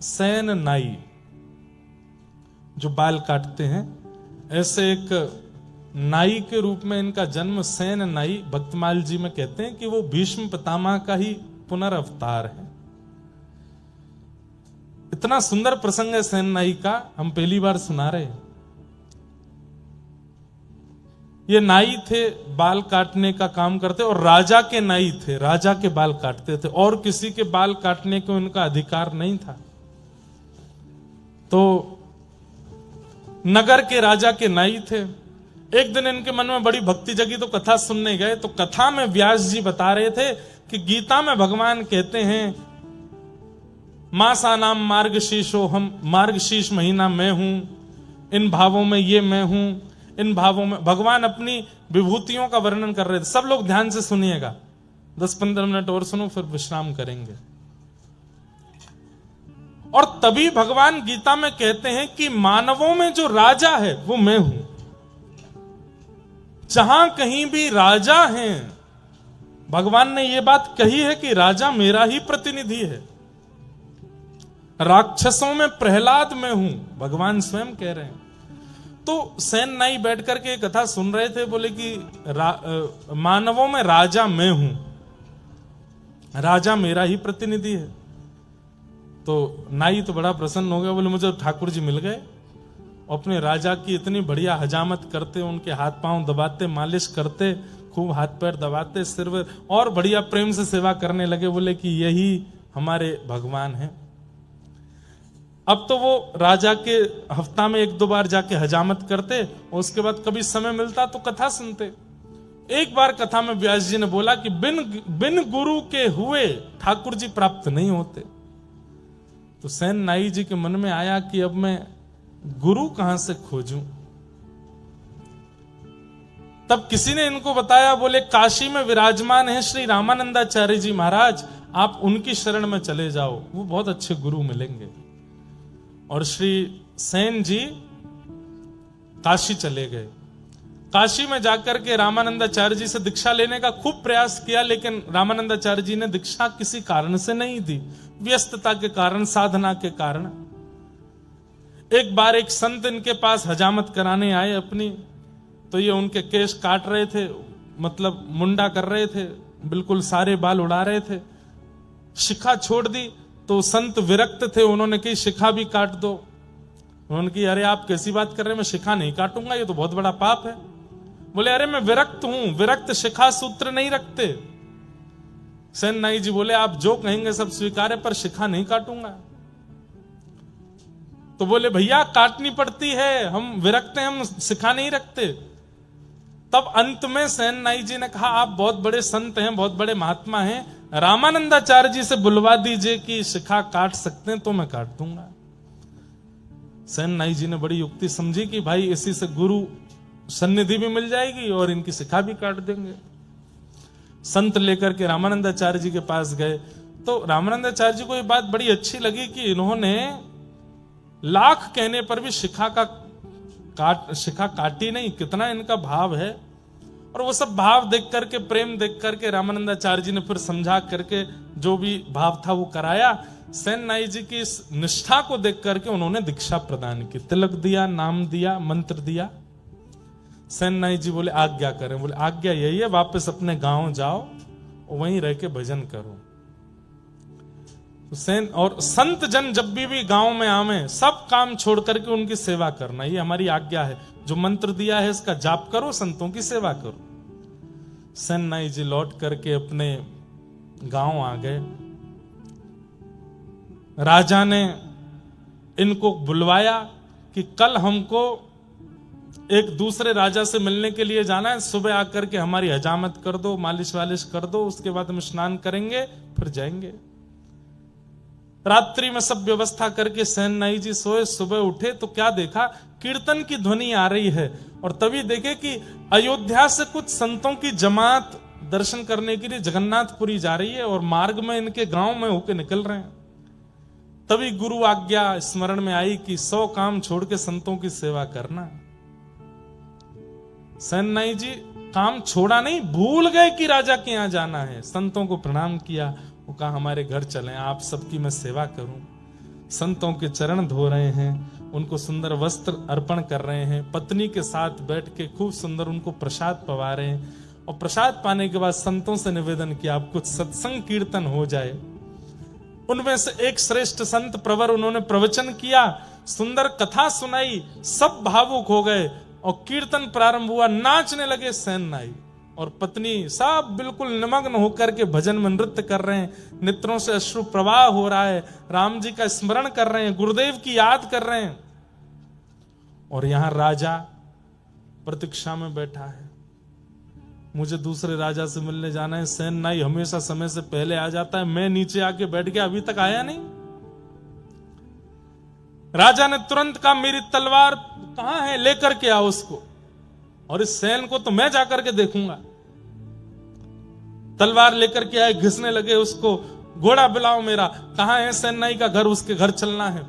San नाई जो बाल काटते हैं, ऐसे एक नाई के रूप में इनका जन्म सैन नाई भक्तमाल जी में कहते हैं कि वो भीष्म पितामह का ही पुनर्अवतार है। इतना सुंदर प्रसंग है सैन नाई का, हम पहली बार सुना रहे हैं। ये नाई थे, बाल काटने का काम करते और राजा के नाई थे, राजा के बाल काटते थे और किसी के बाल काटने को उनका अधिकार नहीं था। तो नगर के राजा के नाई थे। एक दिन इनके मन में बड़ी भक्ति जगी तो कथा सुनने गए। तो कथा में व्यास जी बता रहे थे कि गीता में भगवान कहते हैं मासा नाम मार्गशीर्षो, हम मार्गशीर्ष महीना मैं हूं, इन भावों में ये मैं हूं, इन भावों में भगवान अपनी विभूतियों का वर्णन कर रहे थे। सब लोग ध्यान से सुनिएगा, 10-15 मिनट और सुनो फिर विश्राम करेंगे। और तभी भगवान गीता में कहते हैं कि मानवों में जो राजा है वो मैं हूं। जहां कहीं भी राजा हैं, भगवान ने यह बात कही है कि राजा मेरा ही प्रतिनिधि है। राक्षसों में प्रहलाद मैं हूं, भगवान स्वयं कह रहे हैं। तो सैन नाई बैठ करके कथा सुन रहे थे, बोले कि मानवों में राजा मैं हूं, राजा मेरा ही प्रतिनिधि है। तो नाई तो बड़ा प्रसन्न हो गया, बोले मुझे ठाकुर जी मिल गए। अपने राजा की इतनी बढ़िया हजामत करते, उनके हाथ पांव दबाते, मालिश करते, खूब हाथ पैर दबाते, सिर और बढ़िया प्रेम से सेवा करने लगे। बोले कि यही हमारे भगवान हैं। अब तो वो राजा के हफ्ता में 1-2 बार जाके हजामत करते, और उसके बाद कभी समय मिलता तो कथा सुनते। एक बार कथा में व्यास जी ने बोला कि बिन गुरु के हुए ठाकुर जी प्राप्त नहीं होते। तो सैन नाई जी के मन में आया कि अब मैं गुरु कहां से खोजूं। तब किसी ने इनको बताया, बोले काशी में विराजमान है श्री रामानंदाचार्य जी महाराज, आप उनकी शरण में चले जाओ, वो बहुत अच्छे गुरु मिलेंगे। और श्री सैन जी काशी चले गए। काशी में जाकर के रामानंदाचार्य जी से दीक्षा लेने का खूब प्रयास किया, लेकिन रामानंदाचार्य जी ने दीक्षा किसी कारण से नहीं दी, व्यस्तता के कारण, साधना के कारण। एक बार एक संत इनके पास हजामत कराने आए अपनी, तो ये उनके केश काट रहे थे, मतलब मुंडा कर रहे थे, बिल्कुल सारे बाल उड़ा रहे थे। शिखा छोड़ दी तो संत विरक्त थे, उन्होंने कही शिखा भी काट दो। उन्होंने कही अरे आप कैसी बात कर रहे हैं, मैं शिखा नहीं काटूंगा, ये तो बहुत बड़ा पाप है। बोले अरे मैं विरक्त हूं, विरक्त शिखा सूत्र नहीं रखते। सैन नाई जी बोले आप जो कहेंगे सब स्वीकार है, पर शिखा नहीं काटूंगा। तो बोले भैया काटनी पड़ती है, हम विरक्त हैं, हम शिखा नहीं रखते। तब अंत में सैन नाई जी ने कहा आप बहुत बड़े संत हैं, बहुत बड़े महात्मा हैं, रामानंदाचार्य जी से बुलवा दीजिए कि शिखा काट सकते हैं तो मैं काट दूंगा। सैन नाई जी ने बड़ी युक्ति समझी कि भाई इसी से गुरु सन्निधि भी मिल जाएगी और इनकी शिखा भी काट देंगे। संत लेकर के रामानंदाचार्य जी के पास गए। तो रामानंदाचार्य जी को ये बात बड़ी अच्छी लगी कि इन्होंने लाख कहने पर भी शिखा काटी नहीं, कितना इनका भाव है। और वो सब भाव देख करके, प्रेम देख करके रामानंदाचार्य जी ने फिर समझा करके जो भी भाव था वो कराया। सैन नाई जी की इस निष्ठा को देख करके उन्होंने दीक्षा प्रदान की, तिलक दिया, नाम दिया, मंत्र दिया। सैन नाई जी बोले आज्ञा करें। बोले आज्ञा यही है, वापस अपने गांव जाओ और वहीं रह के भजन करो। तो सैन और संत जन जब भी गांव में आवे, सब काम छोड़ करके उनकी सेवा करना, ये हमारी आज्ञा है। जो मंत्र दिया है इसका जाप करो, संतों की सेवा करो। सैन नाई जी लौट करके अपने गांव आ गए। राजा ने इनको बुलवाया कि कल हमको एक दूसरे राजा से मिलने के लिए जाना है, सुबह आकर के हमारी हजामत कर दो, मालिश वालिश कर दो, उसके बाद हम स्नान करेंगे फिर जाएंगे। रात्रि में सब व्यवस्था करके सैन नाई जी सोए। सुबह उठे तो क्या देखा, कीर्तन की ध्वनि आ रही है। और तभी देखे कि अयोध्या से कुछ संतों की जमात दर्शन करने के लिए जगन्नाथपुरी जा रही है और मार्ग में इनके गांव में होके निकल रहे हैं। तभी गुरु आज्ञा स्मरण में आई कि 100 काम छोड़ के संतों की सेवा करना। सैन नाई जी काम छोड़ा नहीं, भूल गए कि राजा के यहां जाना है। संतों को प्रणाम किया, वो कहा हमारे घर चलें, आप सबकी मैं सेवा करूं। संतों के चरण धो रहे हैं, उनको सुंदर वस्त्र अर्पण कर रहे हैं, पत्नी के साथ बैठ के खूब सुंदर उनको प्रसाद पवा रहे हैं। और प्रसाद पाने के बाद संतों से निवेदन किया आप कुछ सत्संग कीर्तन हो जाए। उनमें से एक श्रेष्ठ संत प्रवर, उन्होंने प्रवचन किया, सुंदर कथा सुनाई, सब भावुक हो गए और कीर्तन प्रारंभ हुआ। नाचने लगे सेन नाई और पत्नी, सब बिल्कुल निमग्न होकर के भजन में नृत्य कर रहे हैं, नेत्रों से अश्रु प्रवाह हो रहा है, राम जी का स्मरण कर रहे हैं, गुरुदेव की याद कर रहे हैं। और यहां राजा प्रतीक्षा में बैठा है, मुझे दूसरे राजा से मिलने जाना है। सेन नाई हमेशा समय से पहले आ जाता है, मैं नीचे आके बैठ गया, अभी तक आया नहीं। राजा ने तुरंत कहा मेरी तलवार कहां है, लेकर के आओ उसको, और इस सेन को तो मैं जाकर के देखूंगा। तलवार लेकर के आए, घिसने लगे उसको, घोड़ा बुलाओ मेरा, कहां है सेन नाई का घर, उसके घर चलना है।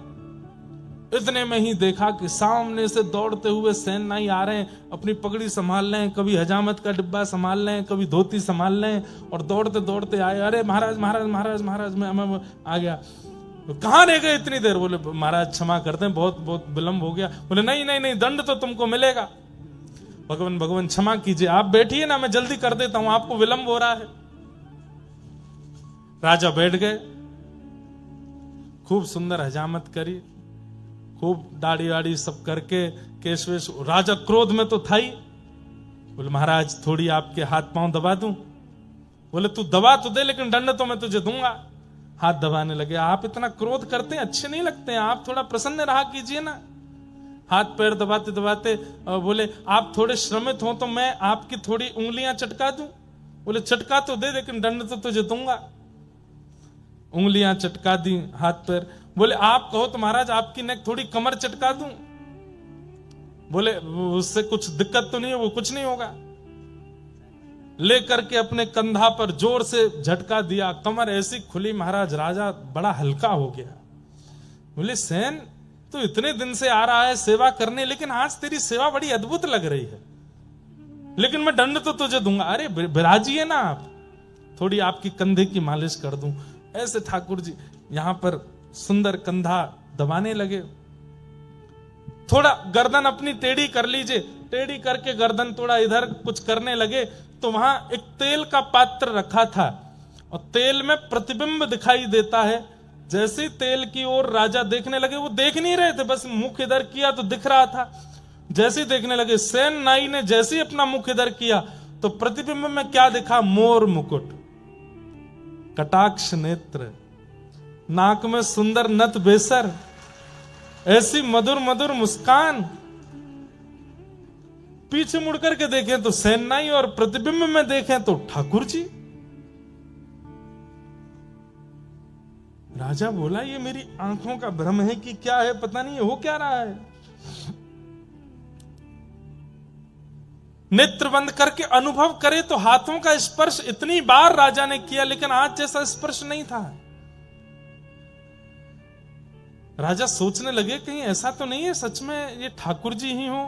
इतने में ही देखा कि सामने से दौड़ते हुए सेन नाई आ रहे हैं, अपनी पगड़ी संभाल रहे हैं, कभी हजामत का डिब्बा संभाल रहे हैं, कभी धोती संभाल रहे हैं, और दौड़ते दौड़ते आए। अरे महाराज महाराज महाराज महाराज, मैं आ गया। कहां रह गए इतनी देर? बोले महाराज क्षमा करते हैं, बहुत बहुत विलंब हो गया। बोले नहीं नहीं नहीं, दंड तो तुमको मिलेगा। भगवान भगवान क्षमा कीजिए, आप बैठिए ना, मैं जल्दी कर देता हूं, आपको विलंब हो रहा है। राजा बैठ गए, खूब सुंदर हजामत करी, खूब दाढ़ी वाड़ी सब करके, केश वेश। राजा क्रोध में तो था ही। बोले महाराज थोड़ी आपके हाथ पांव दबा दूं? बोले तू दबा तो दे, लेकिन दंड तो मैं तुझे दूंगा। हाथ दबाने लगे। आप इतना क्रोध करते हैं, अच्छे नहीं लगते हैं, आप थोड़ा प्रसन्न रहा कीजिए ना। हाथ पैर दबाते दबाते बोले आप थोड़े श्रमित हो तो मैं आपकी थोड़ी उंगलियां चटका दूं? बोले चटका तो दे, लेकिन दंड तो तुझे दूंगा। उंगलियां चटका दी, हाथ पैर। बोले आप कहो तो महाराज आपकी नेक थोड़ी कमर चटका दूं? बोले उससे कुछ दिक्कत तो नहीं है, वो कुछ नहीं होगा। लेकर के अपने कंधा पर जोर से झटका दिया, कमर ऐसी खुली महाराज, राजा बड़ा हल्का हो गया। बोले सेन तो इतने दिन से आ रहा है सेवा करने, लेकिन आज तेरी सेवा बड़ी अद्भुत लग रही है, लेकिन मैं दंड तो तुझे दूंगा। अरे विराजिए ना आप, थोड़ी आपकी कंधे की मालिश कर दूं। ऐसे ठाकुर जी यहां पर सुंदर कंधा दबाने लगे। थोड़ा गर्दन अपनी टेढ़ी कर लीजिए, टेढ़ी करके गर्दन थोड़ा इधर कुछ करने लगे तो वहां एक तेल का पात्र रखा था और तेल में प्रतिबिंब दिखाई देता है। जैसे ही तेल की ओर राजा देखने लगे, वो देख नहीं रहे थे, बस मुख इधर किया तो दिख रहा था। जैसे ही देखने लगे, सेन नाई ने जैसे ही अपना मुख इधर किया तो प्रतिबिंब में क्या दिखा? मोर मुकुट, कटाक्ष नेत्र, नाक में सुंदर नथ बेसर, ऐसी मधुर मधुर मुस्कान। पीछे मुड़कर के देखें तो सेन नाई और प्रतिबिंब में देखें तो ठाकुर जी। राजा बोला ये मेरी आंखों का भ्रम है कि क्या है, पता नहीं हो क्या रहा है। नेत्र बंद करके अनुभव करे तो हाथों का स्पर्श इतनी बार राजा ने किया, लेकिन आज जैसा स्पर्श नहीं था। राजा सोचने लगे कहीं ऐसा तो नहीं है सच में ये ठाकुर जी ही हो।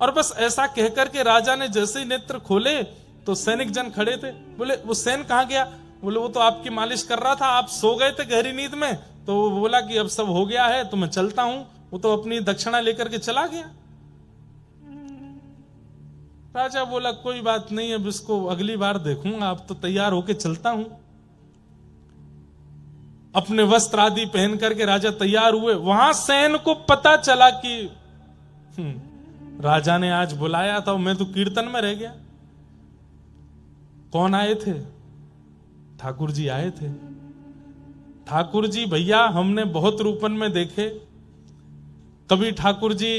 और बस ऐसा कहकर के राजा ने जैसे ही नेत्र खोले तो सैनिक जन खड़े थे। बोले वो सेन कहां गया? बोले वो तो आपकी मालिश कर रहा था, आप सो गए थे गहरी नींद में, तो वो बोला कि अब सब हो गया है तो मैं चलता हूं। वो तो अपनी दक्षिणा लेकर के चला गया। राजा बोला कोई बात नहीं, अब इसको अगली बार देखूंगा, अब तो तैयार होके चलता हूं। अपने वस्त्र आदि पहन करके राजा तैयार हुए। वहां सेन को पता चला कि राजा ने आज बुलाया था, मैं तो कीर्तन में रह गया। कौन आए थे? ठाकुर जी आए थे। ठाकुर जी भैया हमने बहुत रूपन में देखे, कभी ठाकुर जी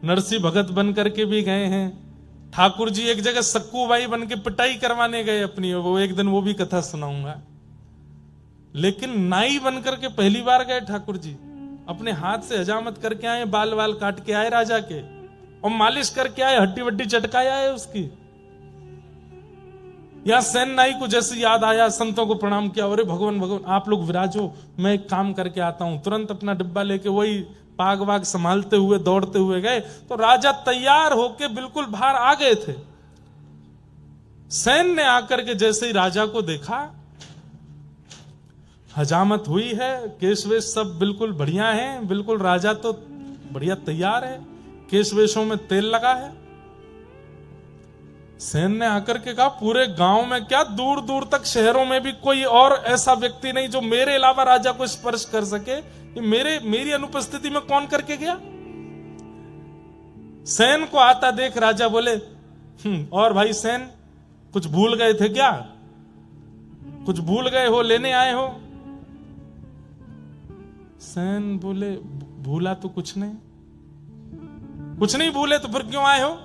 नरसिंह भगत बन करके भी गए हैं। ठाकुर जी एक जगह सक्कूबाई बन के पिटाई करवाने गए अपनी, वो एक दिन वो भी कथा सुनाऊंगा। लेकिन नाई बनकर के पहली बार गए ठाकुर जी, अपने हाथ से हजामत करके आए, बाल वाल काट के आए राजा के, और मालिश करके आए, हड्डी वड्डी चटकाया है उसकी। या सेन नाई को जैसे याद आया, संतों को प्रणाम किया, अरे भगवान भगवान आप लोग विराजो, मैं एक काम करके आता हूं। तुरंत अपना डिब्बा लेके वही पाग वाग संभालते हुए दौड़ते हुए गए तो राजा तैयार होके बिल्कुल बाहर आ गए थे। सेन ने आकर के जैसे ही राजा को देखा हजामत हुई है, केश वेश सब बिल्कुल बढ़िया है, बिल्कुल राजा तो बढ़िया तैयार है, केश वेशों में तेल लगा है। सेन ने आकर के कहा, पूरे गांव में क्या, दूर दूर तक शहरों में भी कोई और ऐसा व्यक्ति नहीं जो मेरे अलावा राजा को स्पर्श कर सके। ये मेरी अनुपस्थिति में कौन करके गया? सेन को आता देख राजा बोले, और भाई सेन, कुछ भूल गए थे क्या? कुछ भूल गए हो, लेने आए हो? सेन बोले, भूला तो कुछ नहीं। कुछ नहीं भूले तो फिर क्यों आए हो?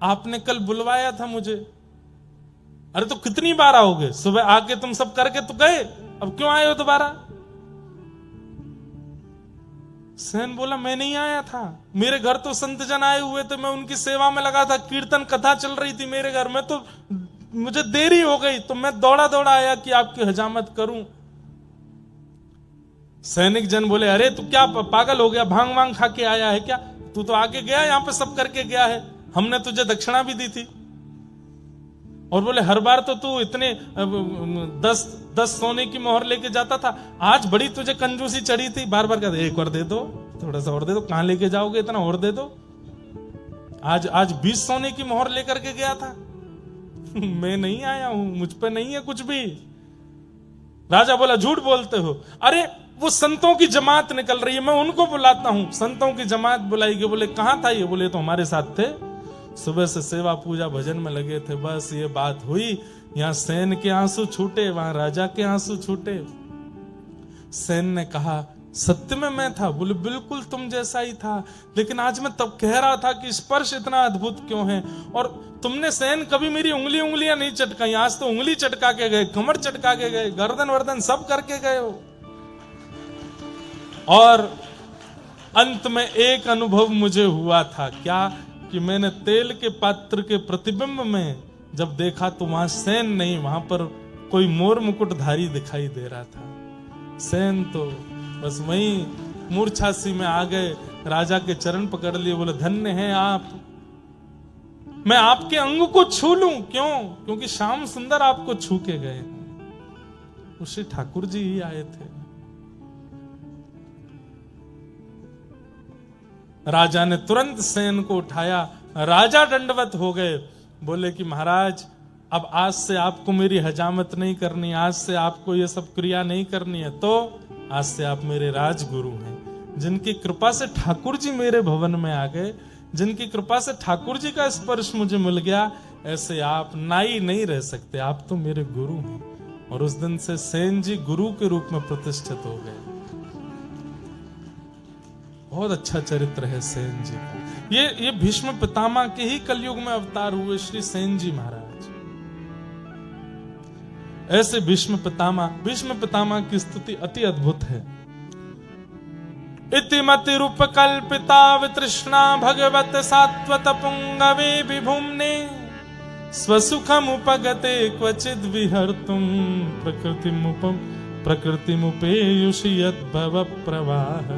आपने कल बुलवाया था मुझे। अरे तो कितनी बार आओगे? सुबह आके तुम सब करके तो गए, अब क्यों आए हो दोबारा? सेन बोला, मैं नहीं आया था, मेरे घर तो संत जन आए हुए थे, मैं उनकी सेवा में लगा था, कीर्तन कथा चल रही थी मेरे घर में, तो मुझे देरी हो गई तो मैं दौड़ा दौड़ा आया कि आपकी हजामत करूं। सैनिक जन बोले, अरे तू क्या पागल हो गया, भांग वांग खा के आया है क्या? तू तो आके गया, यहां पे सब करके गया है, हमने तुझे दक्षिणा भी दी थी। और बोले, हर बार तो तू इतने 10 सोने की मोहर लेके जाता था, आज बड़ी तुझे कंजूसी चढ़ी थी, बार बार कहते एक और दे दो, थोड़ा सा और दे दो, कहां लेके जाओगे इतना, और दे दो। आज 20 सोने की मोहर लेकर के गया था। मैं नहीं आया हूं, मुझ पे नहीं है कुछ भी। राजा बोला, झूठ बोलते हो। अरे वो संतों की जमात निकल रही है, मैं उनको बुलाता हूं। संतों की जमात बुलाई गई। बोले, कहां था ये? बोले, तो हमारे साथ थे, सुबह से सेवा पूजा भजन में लगे थे, बस ये बात हुई, यहां सेन के आंसू छूटे, वहां राजा के आंसू छूटे। सेन ने कहा, सत्य में मैं था? बोले, बिल्कुल तुम जैसा ही था, लेकिन आज मैं तब कह रहा था कि स्पर्श इतना अद्भुत क्यों है, और तुमने सेन कभी मेरी उंगलियां नहीं चटकाई, आज तो उंगली चटका के गए, कमर चटका के गए, गर्दन वर्दन सब करके गए हो। और अंत में एक अनुभव मुझे हुआ था, क्या? कि मैंने तेल के पात्र के प्रतिबिंब में जब देखा तो वहां सेन नहीं, वहां पर कोई मोर मुकुटधारी दिखाई दे रहा था। सेन तो बस वहीं मूर्छासी में आ गए, राजा के चरण पकड़ लिए, बोले, धन्य हैं आप, मैं आपके अंग को छू लूं? क्यों? क्योंकि श्याम सुंदर आपको छू के गए, श्री ठाकुर जी ही आए थे। राजा ने तुरंत सेन को उठाया, राजा दंडवत हो गए, बोले कि महाराज, अब आज से आपको मेरी हजामत नहीं करनी, आज से आपको ये सब क्रिया नहीं करनी है, तो आज से आप मेरे राजगुरु हैं। जिनकी कृपा से ठाकुर जी मेरे भवन में आ गए, जिनकी कृपा से ठाकुर जी का स्पर्श मुझे मिल गया, ऐसे आप नाई नहीं रह सकते, आप तो मेरे गुरु हैं। और उस दिन से सेन जी गुरु के रूप में प्रतिष्ठित हो गए। बहुत अच्छा चरित्र है सेन जी का। ये भीष्म पितामह के ही कलयुग में अवतार हुए श्री सेन जी महाराज। ऐसे भीष्म पितामह की स्तुति अति अद्भुत है। इति मति रूप कल्पिता वितृष्णा भगवत सात्वत पुंगवे विभुम्ने स्वसुखम उपगते क्वचिद विहर्तुम प्रकृतिमुपेयुषि यद्भव प्रवाह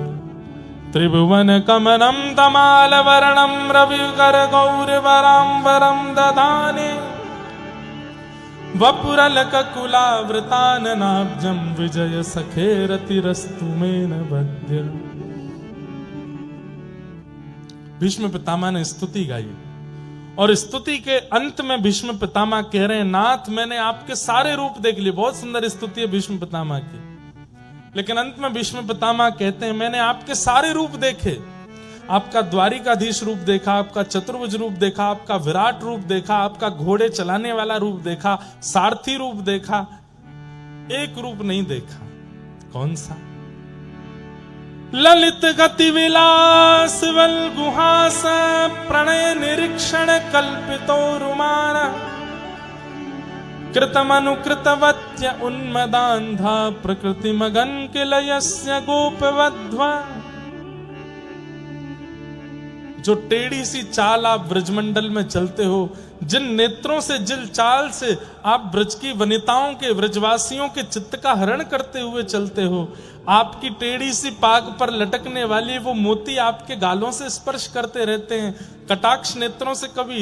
त्रिभुवन कमनं तमाल वर्णं रविकर गौरवराम्बरं दधाने वपुरलक कुलावृताननाब्जं विजय सखेरतिरस्तु मेन बद्य। भीष्म पितामह ने स्तुति गाई, और स्तुति के अंत में भीष्म पितामह कह रहे हैं, नाथ मैंने आपके सारे रूप देख लिए। बहुत सुंदर स्तुति है भीष्म पितामह की, लेकिन अंत में भीष्म पितामह कहते हैं, मैंने आपके सारे रूप देखे, आपका द्वारिकाधीश रूप देखा, आपका चतुर्भुज रूप देखा, आपका विराट रूप देखा, आपका घोड़े चलाने वाला रूप देखा, सारथी रूप देखा, एक रूप नहीं देखा। कौन सा? ललित गति विलास वल गुहास प्रणय निरीक्षण कल्पितो रुमान कृतमनुकृतवत्य उन्मदान्धा प्रकृति मगन किलयस्य गोपवध्वा। जो टेढ़ी सी चाल आप ब्रजमंडल में चलते हो, जिन नेत्रों से, जिन चाल से आप ब्रज की वनिताओं के, ब्रजवासियों के चित्त का हरण करते हुए चलते हो, आपकी टेढ़ी सी पाग पर लटकने वाली वो मोती आपके गालों से स्पर्श करते रहते हैं, कटाक्ष नेत्रों से कभी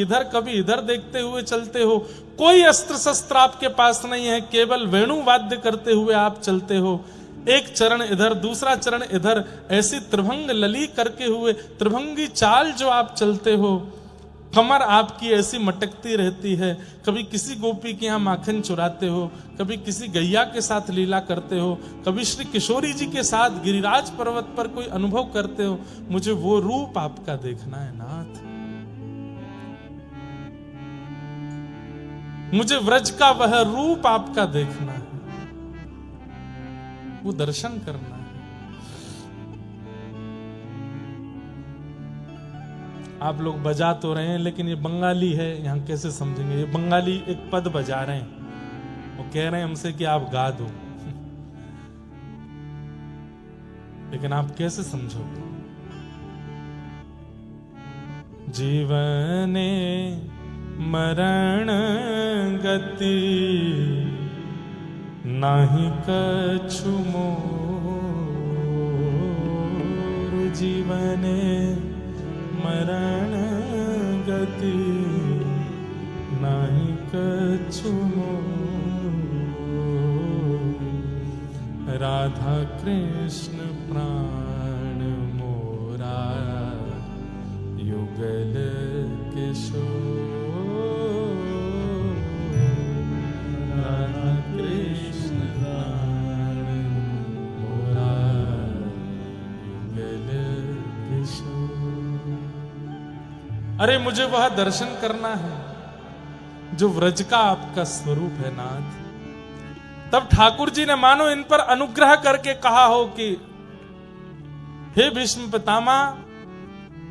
इधर देखते हुए चलते हो, कोई अस्त्र शस्त्र आपके पास नहीं है, केवल वेणु वाद्य करते हुए आप चलते हो, एक चरण इधर दूसरा चरण इधर, ऐसी त्रिभंग लली करके हुए त्रिभंगी चाल जो आप चलते हो, कमर आपकी ऐसी मटकती रहती है, कभी किसी गोपी के यहाँ माखन चुराते हो, कभी किसी गैया के साथ लीला करते हो, कभी श्री किशोरी जी के साथ गिरिराज पर्वत पर कोई अनुभव करते हो। मुझे वो रूप आपका देखना है नाथ, मुझे व्रज का वह रूप आपका देखना है, वो दर्शन करना है। आप लोग बजा तो रहे हैं, लेकिन ये बंगाली है, यहां कैसे समझेंगे? ये बंगाली एक पद बजा रहे हैं, वो कह रहे हैं हमसे कि आप गा दो, लेकिन आप कैसे समझोगे? जीवने मरण गति नाही कछु मोर, जीवने मरण गति नाही कछु मोर, राधा कृष्ण प्राण मोरा युगल किशोर, राधा कृष्ण प्राण मोरा युगल किशोर। अरे मुझे वह दर्शन करना है जो व्रज का आपका स्वरूप है नाथ। तब ठाकुर जी ने मानो इन पर अनुग्रह करके कहा हो कि हे भीष्म पितामह,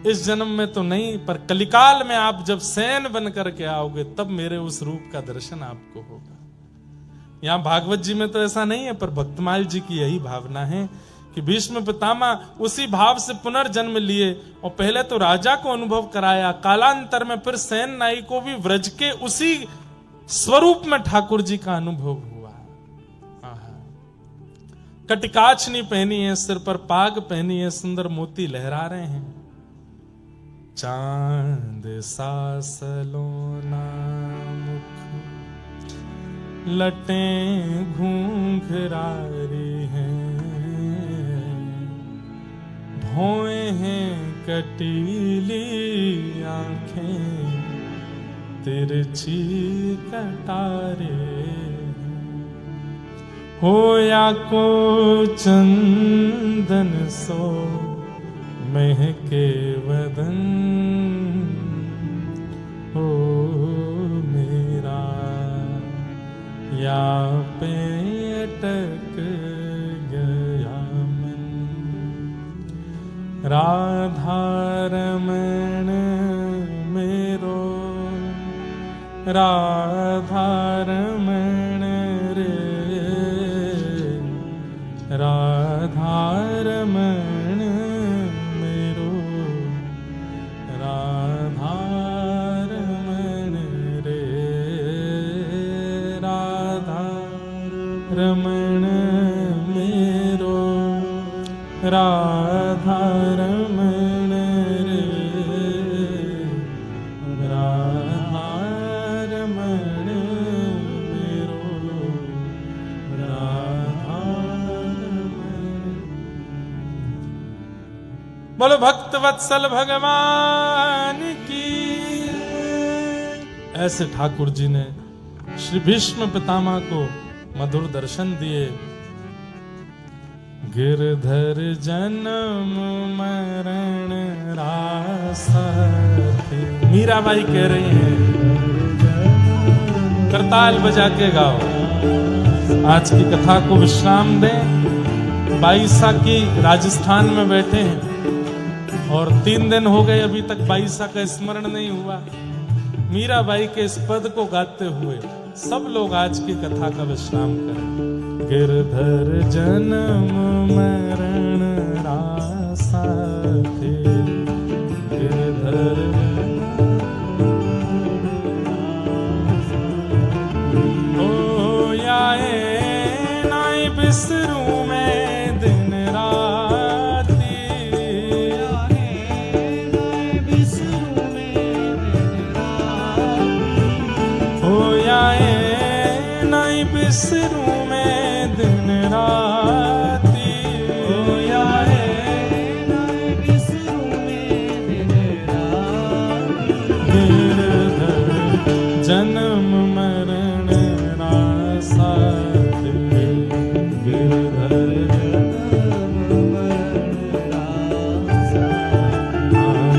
इस जन्म में तो नहीं, पर कलिकाल में आप जब सैन बन करके आओगे तब मेरे उस रूप का दर्शन आपको होगा। यहां भागवत जी में तो ऐसा नहीं है, पर भक्तमाल जी की यही भावना है कि भीष्म पितामह उसी भाव से पुनर्जन्म लिए और पहले तो राजा को अनुभव कराया, कालांतर में फिर सेन नाई को भी व्रज के उसी स्वरूप में ठाकुर जी का अनुभव हुआ। कटिकाचनी पहनी है, सिर पर पाग पहनी है, सुंदर मोती लहरा रहे हैं। चांद सा सलोना मुख, लटें घूंघरारी हैं, भौएं हैं कटीली आंखें, तिरछी कटारे, होया को चंदन सो महके वदन, हो मेरा या पे अटक गया मन, राधा रमण मेरो, राधा रमण रे, राधा रमण मेरो, राधा रमण रे, राधा रमण मेरो, राधा रमण रे, राधा रमण मेरो, राधा रमण। बोलो भक्त वत्सल भगवान की। ऐसे ठाकुर जी ने श्री भीष्म पितामह को मधुर दर्शन दिए। गिरधर जन्म मरण रासा, मीराबाई कह रही हैं, करताल बजा के गाओ। आज की कथा को विश्राम दें। बाईसा की राजस्थान में बैठे हैं और 3 दिन हो गए, अभी तक बाईसा का स्मरण नहीं हुआ। मीराबाई के इस पद को गाते हुए सब लोग आज की कथा का विश्राम करें। गिरधर जन्म मरण रासा थे, गिरधर बिसरूं मैं दिन राती, खोया है नाय बिसरूं मैं दिन राती। गिरधर जन्म मरण रासा दे, गिरधर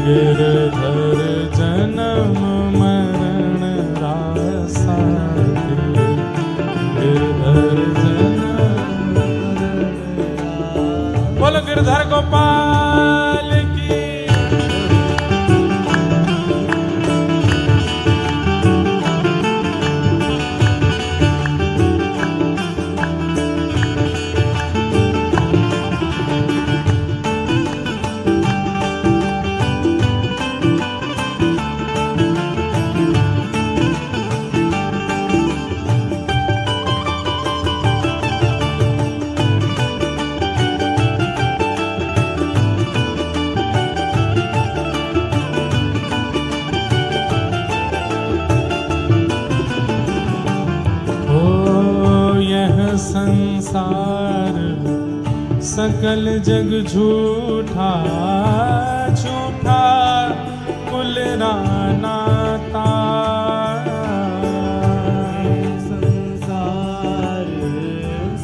गिरधर जन्म मरण रासा दे, गिरधर जन्म। बोलो गिरधर गोपाल की। संसार सकल जग झूठा, झूठा कुल नाता। संसार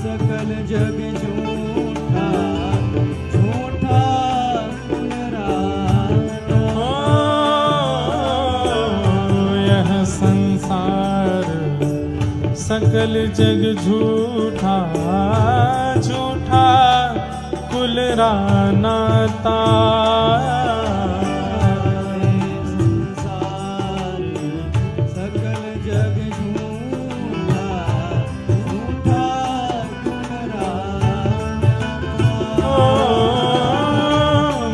सकल जग झूठा, झूठा कुल नाता। यह संसार सकल जग झूठा, झूठा कुल नाता। संसार सकल जग झूठा, झूठा कुल नाता।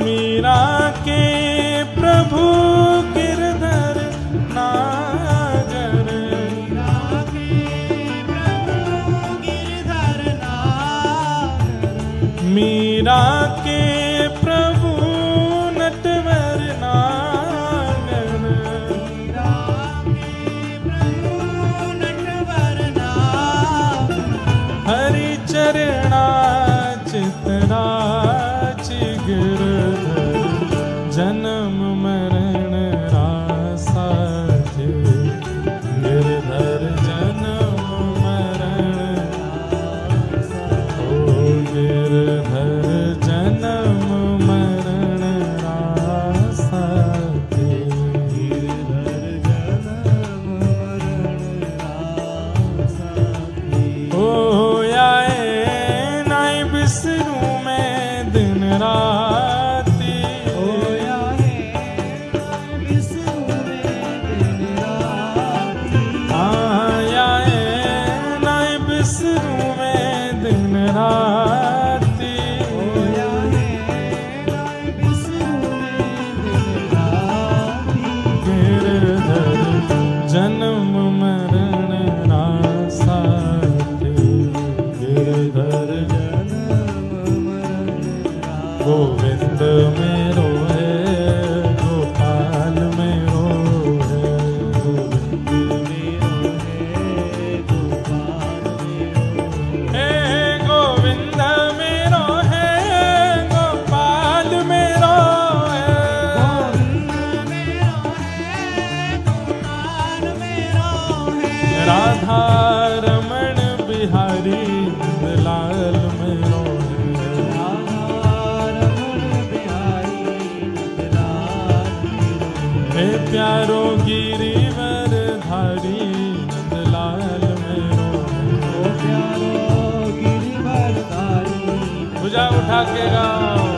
मीरा के प्रभु गिरधर नागर, मीरा के प्रभु नटवर नागर, मीरा के प्रभु नटवर नागर। हरि चरणा चितराच गिरधर जन्म मरण रासा दे, गिरधर जन्म मरण रासा। ओ गिरधर जन्म मरण रासा दे, गिरधर जन्म मरण रासा दे। ओ आए नाय बिसरूं मैं दिन राती, खोया है नाय बिसरूं मैं दिन राती। आया नाय बिसरूं मैं दिन राती। खोया है नाय बिसरूं मैं दिन राती। गिरधर जन्म मरण रासा दे, गिरधर जन्म मरण रासा। गोविंद मेरो है, गोपाल मेरो है, गोविंद मेरो है गोपाल मेरो हे गोविंद मेरो है, गोपाल मेरो है। गोविंद मेरो है गोपाल मेरो है। राधा रमण बिहारी लाल मेरो है, राधा रमण बिहारी नंदलाल मेरो हे प्यारो गिरिवर धारी नंदलाल मेरो है। ओ प्यारो गिरिवर धारी भुजा उठा के गाओ।